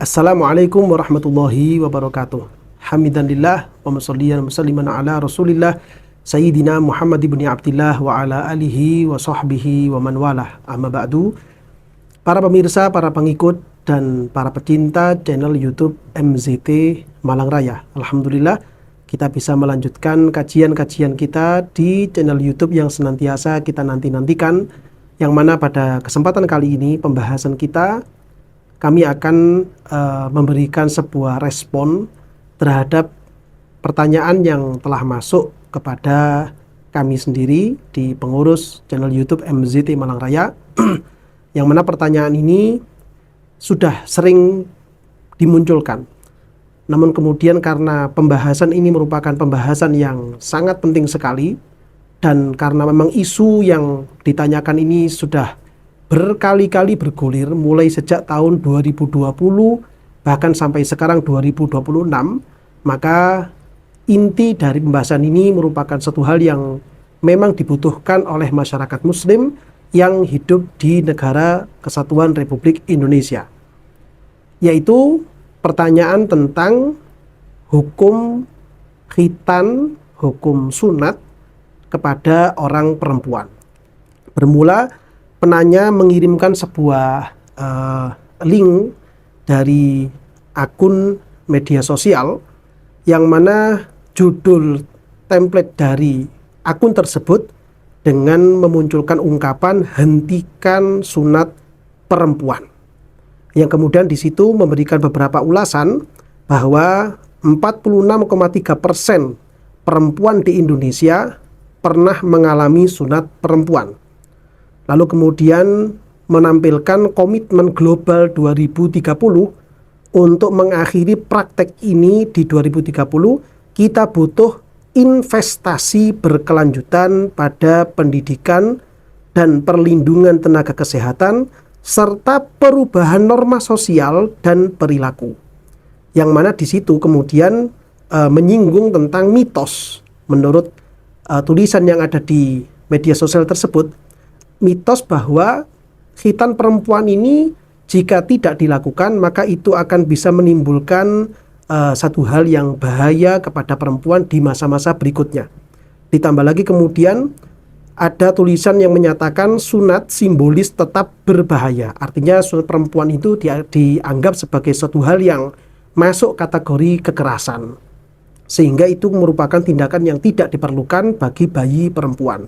Assalamualaikum warahmatullahi wabarakatuh. Hamidalillah wa musalliyan musalliman ala Rasulillah Sayyidina Muhammad ibn Abdillah wa ala alihi wa sahbihi wa man walah. Amma ba'du. Para pemirsa, para pengikut dan para pecinta channel YouTube MZT Malang Raya. Alhamdulillah kita bisa melanjutkan kajian-kajian kita di channel YouTube yang senantiasa kita nanti-nantikan, yang mana pada kesempatan kali ini pembahasan kita kami akan memberikan sebuah respon terhadap pertanyaan yang telah masuk kepada kami sendiri di pengurus channel YouTube MZT Malang Raya yang mana pertanyaan ini sudah sering dimunculkan. Namun kemudian karena pembahasan ini merupakan pembahasan yang sangat penting sekali, dan karena memang isu yang ditanyakan ini sudah berkali-kali bergulir mulai sejak tahun 2020 bahkan sampai sekarang 2026, maka inti dari pembahasan ini merupakan satu hal yang memang dibutuhkan oleh masyarakat muslim yang hidup di negara Kesatuan Republik Indonesia, yaitu pertanyaan tentang hukum khitan, hukum sunat kepada orang perempuan. Bermula penanya mengirimkan sebuah link dari akun media sosial yang mana judul template dari akun tersebut dengan memunculkan ungkapan hentikan sunat perempuan, yang kemudian di situ memberikan beberapa ulasan bahwa 46,3% perempuan di Indonesia pernah mengalami sunat perempuan. Lalu kemudian menampilkan komitmen global 2030 untuk mengakhiri praktek ini di 2030. Kita butuh investasi berkelanjutan pada pendidikan dan perlindungan tenaga kesehatan serta perubahan norma sosial dan perilaku. Yang mana di situ kemudian menyinggung tentang mitos. Menurut tulisan yang ada di media sosial tersebut, mitos bahwa khitan perempuan ini jika tidak dilakukan maka itu akan bisa menimbulkan satu hal yang bahaya kepada perempuan di masa-masa berikutnya. Ditambah lagi kemudian ada tulisan yang menyatakan sunat simbolis tetap berbahaya. Artinya sunat perempuan itu dianggap sebagai suatu hal yang masuk kategori kekerasan, sehingga itu merupakan tindakan yang tidak diperlukan bagi bayi perempuan.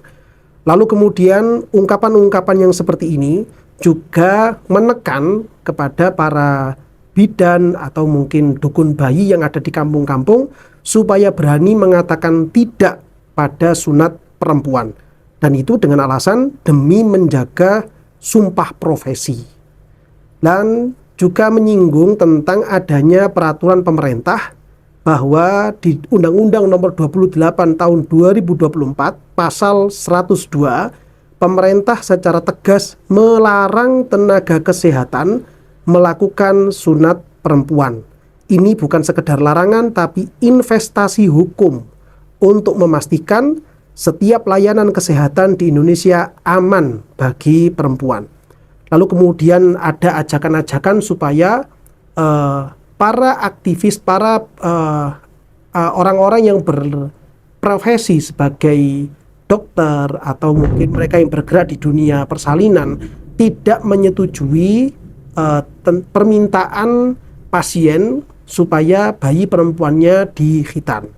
Lalu kemudian ungkapan-ungkapan yang seperti ini juga menekan kepada para bidan atau mungkin dukun bayi yang ada di kampung-kampung supaya berani mengatakan tidak pada sunat perempuan. Dan itu dengan alasan demi menjaga sumpah profesi. Dan juga menyinggung tentang adanya peraturan pemerintah bahwa di Undang-Undang Nomor 28 Tahun 2024 Pasal 102, pemerintah secara tegas melarang tenaga kesehatan melakukan sunat perempuan. Ini bukan sekedar larangan tapi investasi hukum untuk memastikan setiap layanan kesehatan di Indonesia aman bagi perempuan. Lalu kemudian ada ajakan-ajakan supaya para aktivis, para orang-orang yang berprofesi sebagai dokter atau mungkin mereka yang bergerak di dunia persalinan tidak menyetujui permintaan pasien supaya bayi perempuannya dikhitan.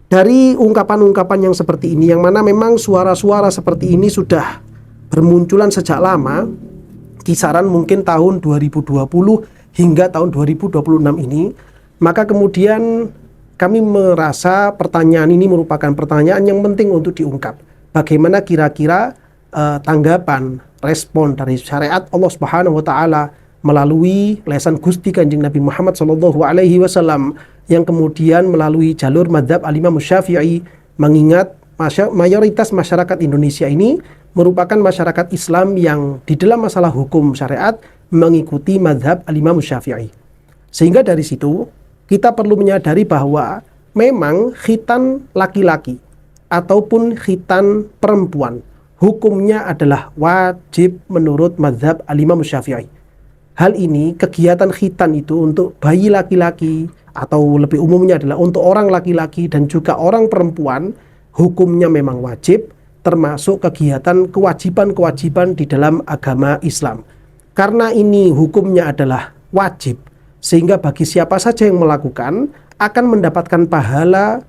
Dari ungkapan-ungkapan yang seperti ini, yang mana memang suara-suara seperti ini sudah bermunculan sejak lama, kisaran mungkin tahun 2020 hingga tahun 2026 ini, maka kemudian kami merasa pertanyaan ini merupakan pertanyaan yang penting untuk diungkap. Bagaimana kira-kira tanggapan, respon dari syariat Allah Subhanahu wa taala melalui lesan Gusti Kanjeng Nabi Muhammad SAW yang kemudian melalui jalur madzhab Al-Imam Syafi'i, mengingat mayoritas masyarakat Indonesia ini merupakan masyarakat Islam yang di dalam masalah hukum syariat mengikuti madzhab Al-Imam Syafi'i. Sehingga dari situ kita perlu menyadari bahwa memang khitan laki-laki ataupun khitan perempuan hukumnya adalah wajib menurut madzhab Al-Imam Syafi'i. hal ini kegiatan khitan itu untuk bayi laki-laki atau lebih umumnya adalah untuk orang laki-laki dan juga orang perempuan, hukumnya memang wajib, termasuk kegiatan kewajiban-kewajiban di dalam agama Islam. Karena ini hukumnya adalah wajib, sehingga bagi siapa saja yang melakukan akan mendapatkan pahala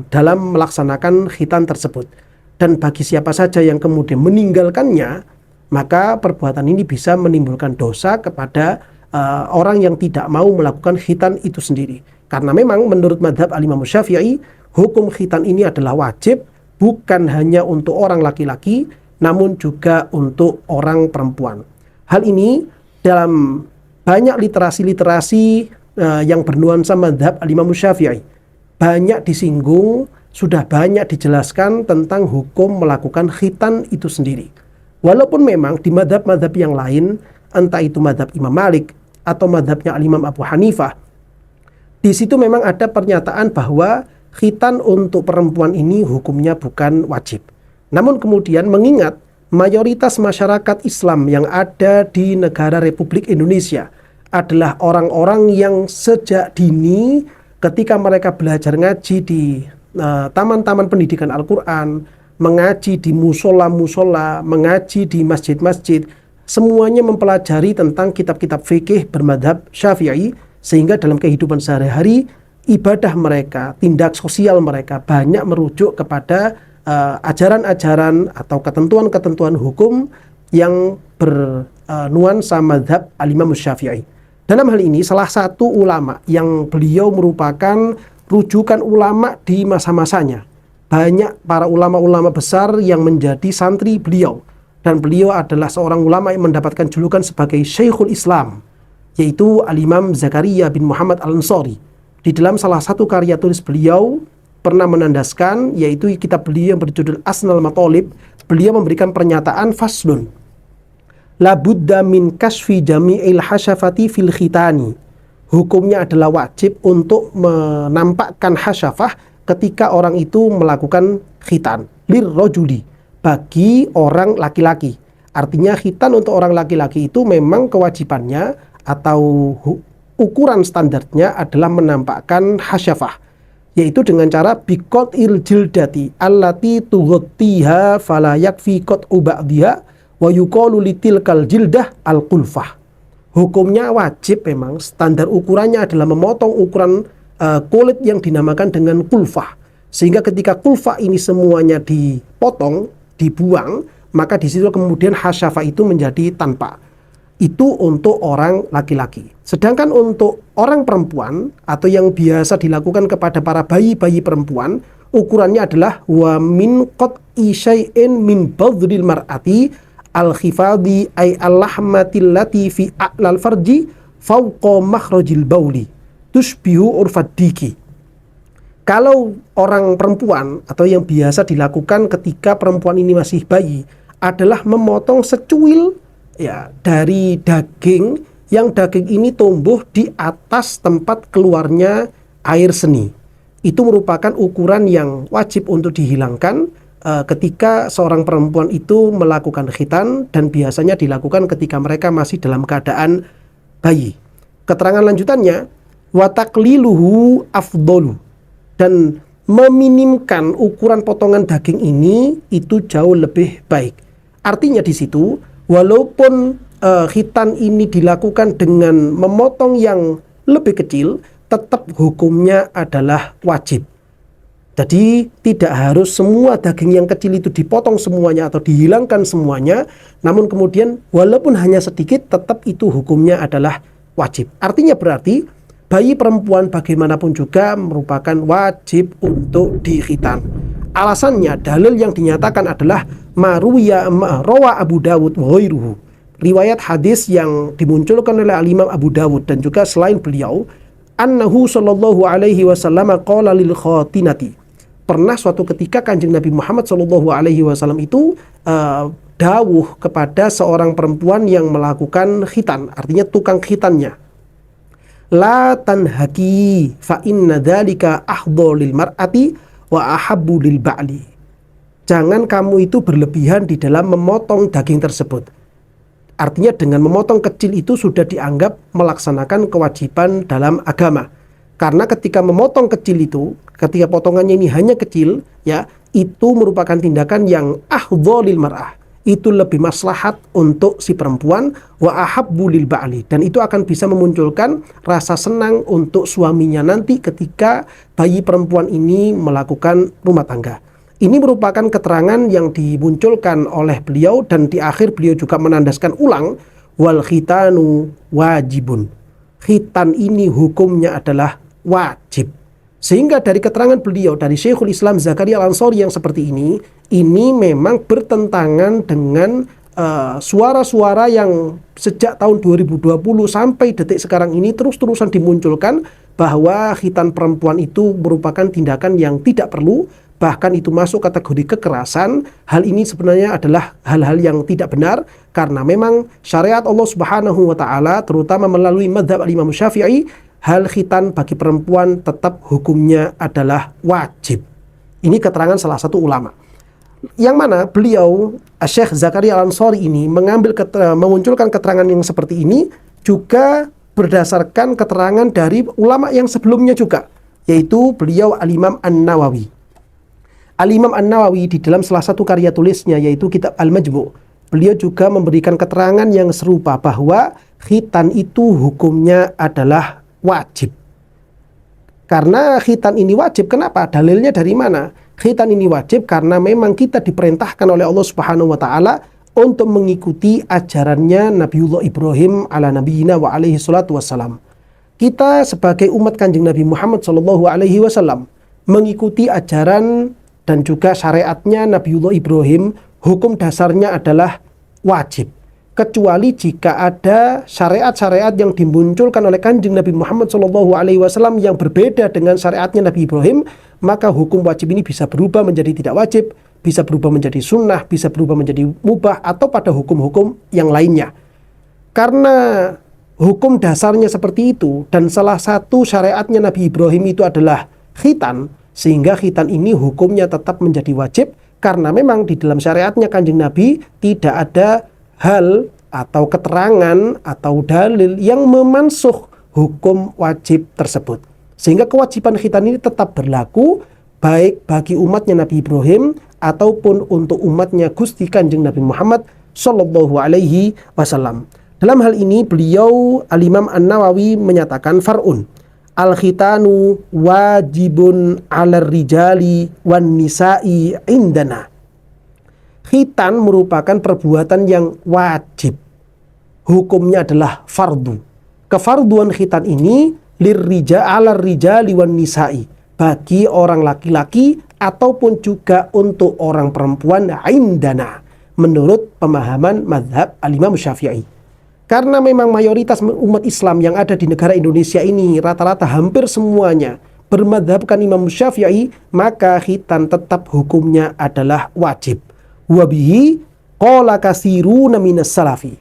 dalam melaksanakan khitan tersebut. Dan bagi siapa saja yang kemudian meninggalkannya, maka perbuatan ini bisa menimbulkan dosa kepada orang yang tidak mau melakukan khitan itu sendiri. Karena memang menurut madhab al-Imam Syafi'i, hukum khitan ini adalah wajib, bukan hanya untuk orang laki-laki, namun juga untuk orang perempuan. Hal ini dalam banyak literasi-literasi yang bernuansa madhab al-Imam Syafi'i banyak disinggung, sudah banyak dijelaskan tentang hukum melakukan khitan itu sendiri. Walaupun memang di madhab-madhab yang lain, entah itu madhab Imam Malik atau madhabnya al-Imam Abu Hanifah, di situ memang ada pernyataan bahwa khitan untuk perempuan ini hukumnya bukan wajib. Namun kemudian mengingat mayoritas masyarakat Islam yang ada di negara Republik Indonesia adalah orang-orang yang sejak dini ketika mereka belajar ngaji di taman-taman pendidikan Al-Quran, mengaji di musola-musola, mengaji di masjid-masjid, semuanya mempelajari tentang kitab-kitab fikih bermadhab Syafi'i, sehingga dalam kehidupan sehari-hari ibadah mereka, tindak sosial mereka banyak merujuk kepada ajaran-ajaran atau ketentuan-ketentuan hukum yang bernuansa madhab al-Imam Syafi'i. Dalam hal ini salah satu ulama yang beliau merupakan rujukan ulama di masa-masanya, banyak para ulama-ulama besar yang menjadi santri beliau, dan beliau adalah seorang ulama yang mendapatkan julukan sebagai Syekhul Islam, yaitu al-Imam Zakaria bin Muhammad al-Ansari. Di dalam salah satu karya tulis beliau pernah menandaskan, yaitu kitab beliau yang berjudul Asnal Matolib, beliau memberikan pernyataan faslun la budda min kasfi jami'il hasyafati fil khitani. Hukumnya adalah wajib untuk menampakkan hasyafah ketika orang itu melakukan khitan lirrojuli, bagi orang laki-laki. Artinya khitan untuk orang laki-laki itu memang kewajibannya atau ukuran standarnya adalah menampakkan hasyafah, yaitu dengan cara bikot il jildati allati tughtiha fala yakfi qat'u ba'diha wa yuqalu litilkal jildah al-qulfah. Hukumnya wajib, memang standar ukurannya adalah memotong ukuran kulit yang dinamakan dengan kulfah, sehingga ketika kulfah ini semuanya dipotong, dibuang, maka di situ kemudian hasyafah itu menjadi tanpa. Itu untuk orang laki-laki. Sedangkan untuk orang perempuan atau yang biasa dilakukan kepada para bayi-bayi perempuan, ukurannya adalah wa min qat'i syai'in min badril mar'ati al-khifadi ay al-lahmatil lati fi a'lal farji fawqa makhrajil bauli tushbihu urfad diki. Kalau orang perempuan atau yang biasa dilakukan ketika perempuan ini masih bayi adalah memotong secuil ya dari daging, yang daging ini tumbuh di atas tempat keluarnya air seni. Itu merupakan ukuran yang wajib untuk dihilangkan ketika seorang perempuan itu melakukan khitan, dan biasanya dilakukan ketika mereka masih dalam keadaan bayi. Keterangan lanjutannya, wa taqliluhu afdalu, dan meminimkan ukuran potongan daging ini itu jauh lebih baik. Artinya di situ walaupun khitan ini dilakukan dengan memotong yang lebih kecil, tetap hukumnya adalah wajib. Jadi tidak harus semua daging yang kecil itu dipotong semuanya atau dihilangkan semuanya, namun kemudian walaupun hanya sedikit tetap itu hukumnya adalah wajib. Artinya berarti bayi perempuan bagaimanapun juga merupakan wajib untuk dikhitan. Alasannya, dalil yang dinyatakan adalah maruya rawa Abu Dawud wa ghairuhu. Riwayat hadis yang dimunculkan oleh al-Imam Abu Dawud dan juga selain beliau, annahu sallallahu alaihi wasallam qala lil khatinati. Pernah suatu ketika Kanjeng Nabi Muhammad sallallahu alaihi wasallam itu dawuh kepada seorang perempuan yang melakukan khitan, artinya tukang khitannya. La tanhaki fa inna dzalika ahdha lil mar'ati wa ahabbu lil ba'li. Jangan kamu itu berlebihan di dalam memotong daging tersebut. Artinya dengan memotong kecil itu sudah dianggap melaksanakan kewajiban dalam agama. Karena ketika memotong kecil itu, ketika potongannya ini hanya kecil, ya, itu merupakan tindakan yang ahdha lil mar'ah. Itu lebih maslahat untuk si perempuan, wa ahabbu lil ba'li, dan itu akan bisa memunculkan rasa senang untuk suaminya nanti ketika bayi perempuan ini melakukan rumah tangga. Ini merupakan keterangan yang dimunculkan oleh beliau, dan di akhir beliau juga menandaskan ulang, wal khitanu wajibun. Khitan ini hukumnya adalah wajib. Sehingga dari keterangan beliau, dari Syekhul Islam Zakaria Al-Ansari yang seperti ini memang bertentangan dengan suara-suara yang sejak tahun 2020 sampai detik sekarang ini terus-terusan dimunculkan bahwa khitan perempuan itu merupakan tindakan yang tidak perlu, bahkan itu masuk kategori kekerasan. Hal ini sebenarnya adalah hal-hal yang tidak benar, karena memang syariat Allah Subhanahu wa taala terutama melalui mazhab Imam Syafi'i, hal khitan bagi perempuan tetap hukumnya adalah wajib. Ini keterangan salah satu ulama. Yang mana beliau, Syekh Zakaria Al-Ansari ini memunculkan keterangan yang seperti ini juga berdasarkan keterangan dari ulama yang sebelumnya juga, yaitu beliau Al-Imam An-Nawawi. Al-Imam An-Nawawi di dalam salah satu karya tulisnya, yaitu kitab Al-Majmu', beliau juga memberikan keterangan yang serupa bahwa khitan itu hukumnya adalah wajib. Karena khitan ini wajib, kenapa? Dalilnya dari mana? Khitan ini wajib karena memang kita diperintahkan oleh Allah Subhanahu wa taala untuk mengikuti ajarannya Nabiullah Ibrahim ala nabiyina wa alaihi salatu wassalam. Kita sebagai umat Kanjeng Nabi Muhammad sallallahu alaihi wasallam mengikuti ajaran dan juga syariatnya Nabiullah Ibrahim, hukum dasarnya adalah wajib. Kecuali jika ada syariat-syariat yang dimunculkan oleh Kanjeng Nabi Muhammad SAW yang berbeda dengan syariatnya Nabi Ibrahim, maka hukum wajib ini bisa berubah menjadi tidak wajib, bisa berubah menjadi sunnah, bisa berubah menjadi mubah, atau pada hukum-hukum yang lainnya. Karena hukum dasarnya seperti itu, dan salah satu syariatnya Nabi Ibrahim itu adalah khitan, sehingga khitan ini hukumnya tetap menjadi wajib, karena memang di dalam syariatnya Kanjeng Nabi tidak ada hal atau keterangan atau dalil yang memansuh hukum wajib tersebut. Sehingga kewajiban khitan ini tetap berlaku baik bagi umatnya Nabi Ibrahim ataupun untuk umatnya Gusti Kanjeng Nabi Muhammad sallallahu alaihi wasallam. Dalam hal ini beliau Al-Imam An-Nawawi menyatakan far'un al-khitanu wajibun 'alar rijali wan nisa'i indana. Khitan merupakan perbuatan yang wajib. Hukumnya adalah fardu. Kefarduan khitan ini alar rijali wan nisa'i, bagi orang laki-laki ataupun juga untuk orang perempuan indana, menurut pemahaman mazhab Al-Imam Syafi'i. Karena memang mayoritas umat Islam yang ada di negara Indonesia ini rata-rata hampir semuanya bermadhabkan Imam Syafi'i, maka khitan tetap hukumnya adalah wajib. Wabihi qala katsiruna minas salafi.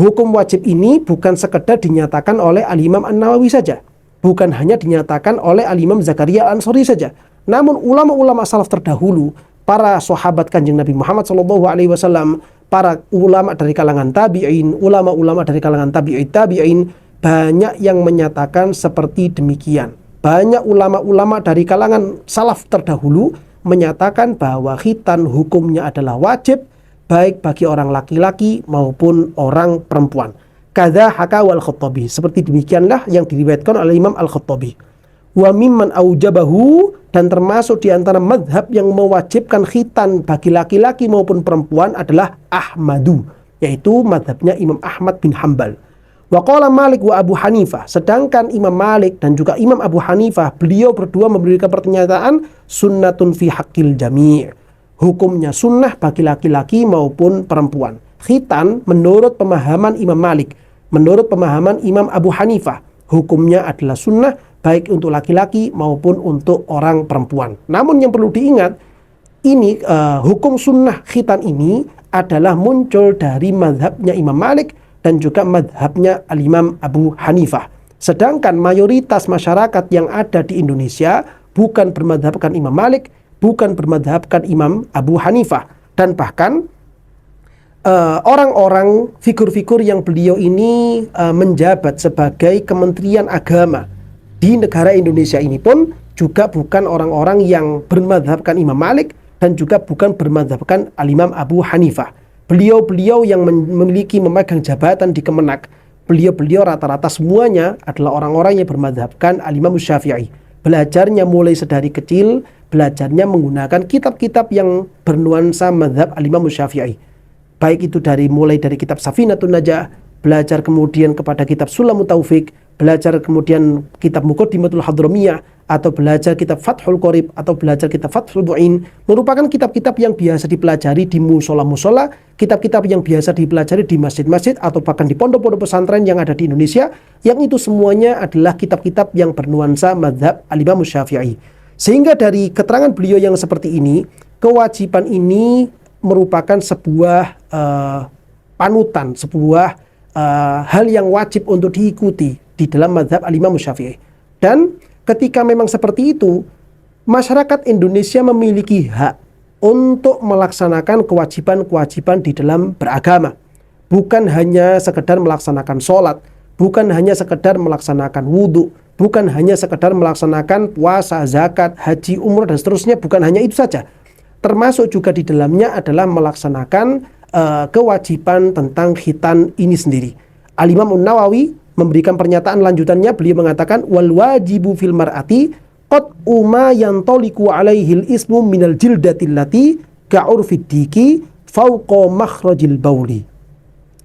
Hukum wajib ini bukan sekedar dinyatakan oleh Al-Imam An-Nawawi saja, bukan hanya dinyatakan oleh Al-Imam Zakaria Al-Ansari saja, namun ulama-ulama salaf terdahulu, para sahabat Kanjeng Nabi Muhammad SAW, para ulama dari kalangan tabi'in, ulama-ulama dari kalangan tabi'in, banyak yang menyatakan seperti demikian. Banyak ulama-ulama dari kalangan salaf terdahulu menyatakan bahwa khitan hukumnya adalah wajib baik bagi orang laki-laki maupun orang perempuan. Kadza hakahu Al-Khattabi, seperti demikianlah yang diriwayatkan oleh Imam Al-Khattabi. Wa mimman aujabahu, dan termasuk di antara mazhab yang mewajibkan khitan bagi laki-laki maupun perempuan adalah Ahmadu, yaitu mazhabnya Imam Ahmad bin Hambal. Wa qala Malik wa Abu Hanifah, sedangkan Imam Malik dan juga Imam Abu Hanifah, beliau berdua memberikan pernyataan sunnatun fi haqqil jami'. Hukumnya sunnah bagi laki-laki maupun perempuan. Khitan menurut pemahaman Imam Malik, menurut pemahaman Imam Abu Hanifah, hukumnya adalah sunnah baik untuk laki-laki maupun untuk orang perempuan. Namun yang perlu diingat, ini hukum sunnah khitan ini adalah muncul dari mazhabnya Imam Malik dan juga madhabnya Al-Imam Abu Hanifah. Sedangkan mayoritas masyarakat yang ada di Indonesia bukan bermadhabkan Imam Malik, bukan bermadhabkan Imam Abu Hanifah. Dan bahkan orang-orang, figur-figur yang beliau ini menjabat sebagai Kementerian Agama di negara Indonesia ini pun juga bukan orang-orang yang bermadzhabkan Imam Malik dan juga bukan bermadzhabkan Al-Imam Abu Hanifah. Beliau-beliau yang memiliki memegang jabatan di Kemenak, beliau-beliau rata-rata semuanya adalah orang-orang yang bermadzhabkan Al-Imam Syafi'i. Belajarnya mulai sedari kecil, belajarnya menggunakan kitab-kitab yang bernuansa mazhab Al-Imam Syafi'i. Baik itu mulai dari kitab Safinatun Najah, belajar kemudian kepada kitab Sulamut Taufik, belajar kemudian kitab Muqaddimatul Hadramiyah, atau belajar kitab Fathul Qorib, atau belajar kitab Fathul Mu'in, merupakan kitab-kitab yang biasa dipelajari di musola-musola, kitab-kitab yang biasa dipelajari di masjid-masjid, atau bahkan di pondok-pondok pesantren yang ada di Indonesia, yang itu semuanya adalah kitab-kitab yang bernuansa mazhab Al-Imam Syafi'i. Sehingga dari keterangan beliau yang seperti ini, kewajiban ini merupakan sebuah panutan, sebuah hal yang wajib untuk diikuti di dalam mazhab Al-Imam Syafi'i. Dan ketika memang seperti itu, masyarakat Indonesia memiliki hak untuk melaksanakan kewajiban-kewajiban di dalam beragama. Bukan hanya sekedar melaksanakan sholat, bukan hanya sekedar melaksanakan wudhu, bukan hanya sekedar melaksanakan puasa, zakat, haji, umrah, dan seterusnya. Bukan hanya itu saja. Termasuk juga di dalamnya adalah melaksanakan kewajiban tentang khitan ini sendiri. Al-Imam Nawawi memberikan pernyataan lanjutannya, beliau mengatakan wal wajibu fil mar'ati qad uma yantaliqu alaihil ismu minal jildatil lati ka'urfid diki fauqa makhrajil bauli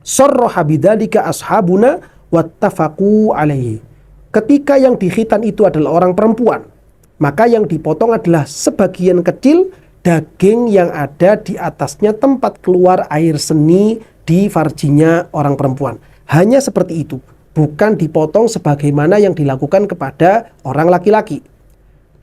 sarraha bidzalika ashabuna wattafaqu alaihi. Ketika yang dikhitan itu adalah orang perempuan, maka yang dipotong adalah sebagian kecil daging yang ada di atasnya tempat keluar air seni di farjinya orang perempuan. Hanya seperti itu, bukan dipotong sebagaimana yang dilakukan kepada orang laki-laki.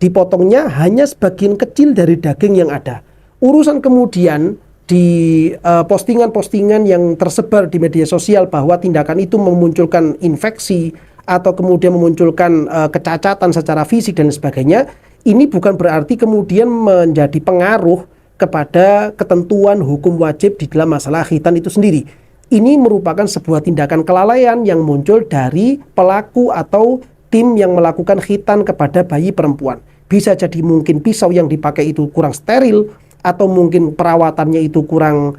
Dipotongnya hanya sebagian kecil dari daging yang ada. Urusan kemudian di postingan-postingan yang tersebar di media sosial bahwa tindakan itu memunculkan infeksi atau kemudian memunculkan kecacatan secara fisik dan sebagainya, ini bukan berarti kemudian menjadi pengaruh kepada ketentuan hukum wajib di dalam masalah khitan itu sendiri. Ini merupakan sebuah tindakan kelalaian yang muncul dari pelaku atau tim yang melakukan khitan kepada bayi perempuan. Bisa jadi mungkin pisau yang dipakai itu kurang steril, atau mungkin perawatannya itu kurang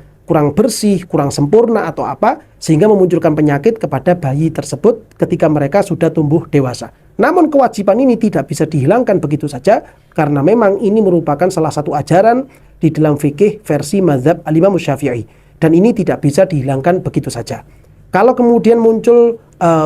bersih, kurang sempurna atau apa, sehingga memunculkan penyakit kepada bayi tersebut ketika mereka sudah tumbuh dewasa. Namun kewajiban ini tidak bisa dihilangkan begitu saja, karena memang ini merupakan salah satu ajaran di dalam fikih versi mazhab Al-Imam Syafi'i, dan ini tidak bisa dihilangkan begitu saja. Kalau kemudian muncul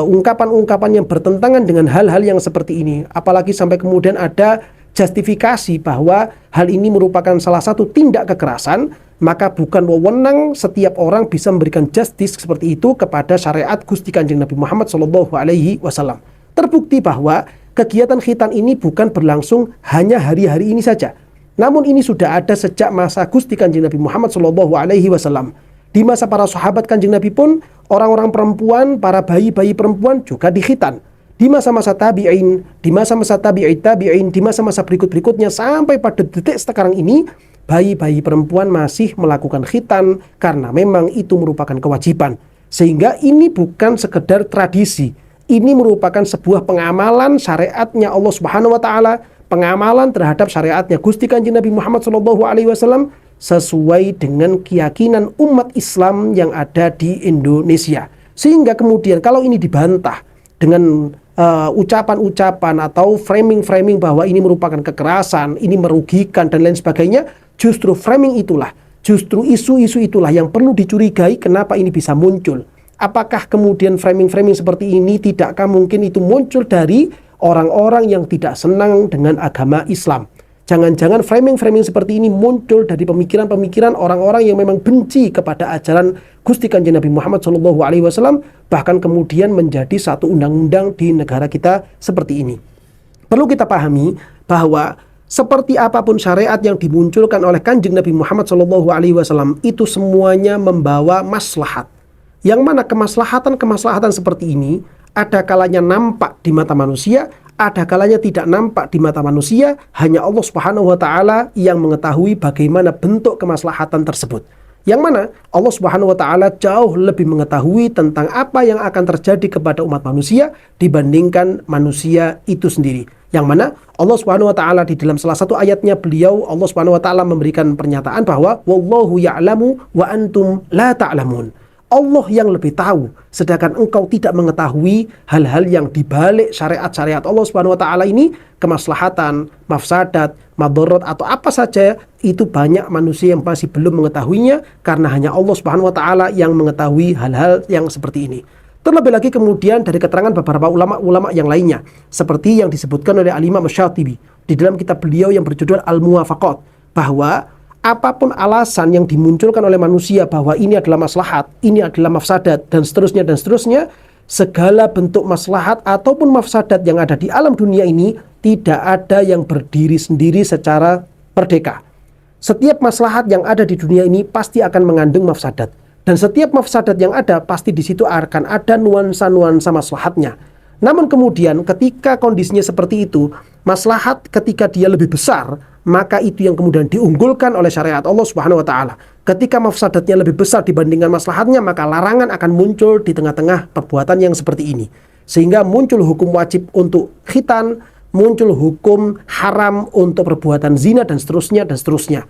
ungkapan-ungkapan yang bertentangan dengan hal-hal yang seperti ini, apalagi sampai kemudian ada justifikasi bahwa hal ini merupakan salah satu tindak kekerasan, maka bukan wewenang setiap orang bisa memberikan justice seperti itu kepada syariat Gusti Kanjeng Nabi Muhammad SAW. Terbukti bahwa kegiatan khitan ini bukan berlangsung hanya hari-hari ini saja, namun ini sudah ada sejak masa Gusti Kanjeng Nabi Muhammad SAW. Di masa para sahabat Kanjeng Nabi pun, orang-orang perempuan, para bayi-bayi perempuan juga dikhitan. Di masa-masa tabi'in, di masa-masa tabi'in, di masa-masa berikut-berikutnya sampai pada detik sekarang ini, bayi-bayi perempuan masih melakukan khitan karena memang itu merupakan kewajiban. Sehingga ini bukan sekedar tradisi, ini merupakan sebuah pengamalan syariatnya Allah Subhanahu wa taala, pengamalan terhadap syariatnya Gusti Kanjeng Nabi Muhammad SAW sesuai dengan keyakinan umat Islam yang ada di Indonesia. Sehingga kemudian kalau ini dibantah dengan ucapan-ucapan atau framing-framing bahwa ini merupakan kekerasan, ini merugikan dan lain sebagainya, justru framing itulah, justru isu-isu itulah yang perlu dicurigai kenapa ini bisa muncul. Apakah kemudian framing-framing seperti ini tidakkah mungkin itu muncul dari orang-orang yang tidak senang dengan agama Islam? Jangan-jangan framing-framing seperti ini muncul dari pemikiran-pemikiran orang-orang yang memang benci kepada ajaran Gusti Kanjeng Nabi Muhammad SAW, bahkan kemudian menjadi satu undang-undang di negara kita seperti ini. Perlu kita pahami bahwa seperti apapun syariat yang dimunculkan oleh Kanjeng Nabi Muhammad SAW, itu semuanya membawa maslahat. Yang mana kemaslahatan seperti ini ada kalanya nampak di mata manusia, ada kalanya tidak nampak di mata manusia. Hanya Allah Subhanahu wa taala yang mengetahui bagaimana bentuk kemaslahatan tersebut. Yang mana Allah Subhanahu wa taala jauh lebih mengetahui tentang apa yang akan terjadi kepada umat manusia dibandingkan manusia itu sendiri. Yang mana Allah Subhanahu wa taala di dalam salah satu ayatnya beliau Allah Subhanahu wa taala memberikan pernyataan bahwa wallahu ya'lamu wa antum la ta'lamun. Allah yang lebih tahu, sedangkan engkau tidak mengetahui hal-hal yang dibalik syariat-syariat Allah Subhanahu wa taala ini, kemaslahatan, mafsadat, madarat atau apa saja, itu banyak manusia yang masih belum mengetahuinya karena hanya Allah Subhanahu wa taala yang mengetahui hal-hal yang seperti ini. Terlebih lagi kemudian dari keterangan beberapa ulama-ulama yang lainnya, seperti yang disebutkan oleh Al-Imam Syatibi di dalam kitab beliau yang berjudul Al-Muwafaqat, bahwa apapun alasan yang dimunculkan oleh manusia bahwa ini adalah maslahat, ini adalah mafsadat, dan seterusnya, segala bentuk maslahat ataupun mafsadat yang ada di alam dunia ini tidak ada yang berdiri sendiri secara merdeka. Setiap maslahat yang ada di dunia ini pasti akan mengandung mafsadat. Dan setiap mafsadat yang ada pasti di situ akan ada nuansa-nuansa maslahatnya. Namun kemudian ketika kondisinya seperti itu, maslahat ketika dia lebih besar, maka itu yang kemudian diunggulkan oleh syariat Allah Subhanahu wa taala. Ketika mafsadatnya lebih besar dibandingkan maslahatnya, maka larangan akan muncul di tengah-tengah perbuatan yang seperti ini. Sehingga muncul hukum wajib untuk khitan, muncul hukum haram untuk perbuatan zina dan seterusnya dan seterusnya.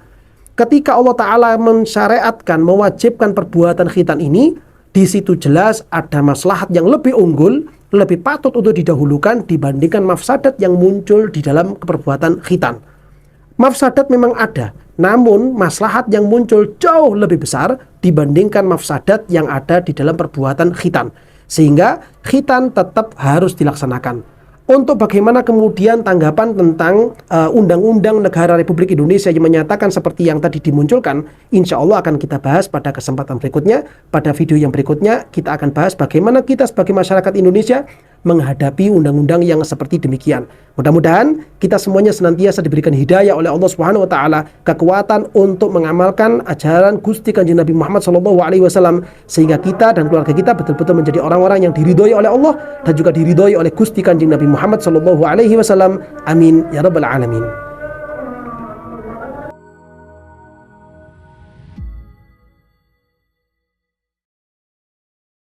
Ketika Allah Ta'ala mensyariatkan, mewajibkan perbuatan khitan ini, di situ jelas ada maslahat yang lebih unggul, lebih patut untuk didahulukan dibandingkan mafsadat yang muncul di dalam perbuatan khitan. Mafsadat memang ada, namun maslahat yang muncul jauh lebih besar dibandingkan mafsadat yang ada di dalam perbuatan khitan. Sehingga khitan tetap harus dilaksanakan. Untuk bagaimana kemudian tanggapan tentang Undang-Undang Negara Republik Indonesia yang menyatakan seperti yang tadi dimunculkan, insya Allah akan kita bahas pada kesempatan berikutnya. Pada video yang berikutnya kita akan bahas bagaimana kita sebagai masyarakat Indonesia menghadapi undang-undang yang seperti demikian. Mudah-mudahan kita semuanya senantiasa diberikan hidayah oleh Allah Subhanahu wa taala, kekuatan untuk mengamalkan ajaran Gusti Kanjeng Nabi Muhammad SAW, sehingga kita dan keluarga kita betul-betul menjadi orang-orang yang diridhoi oleh Allah dan juga diridhoi oleh Gusti Kanjeng Nabi Muhammad SAW. Amin ya rabbal alamin.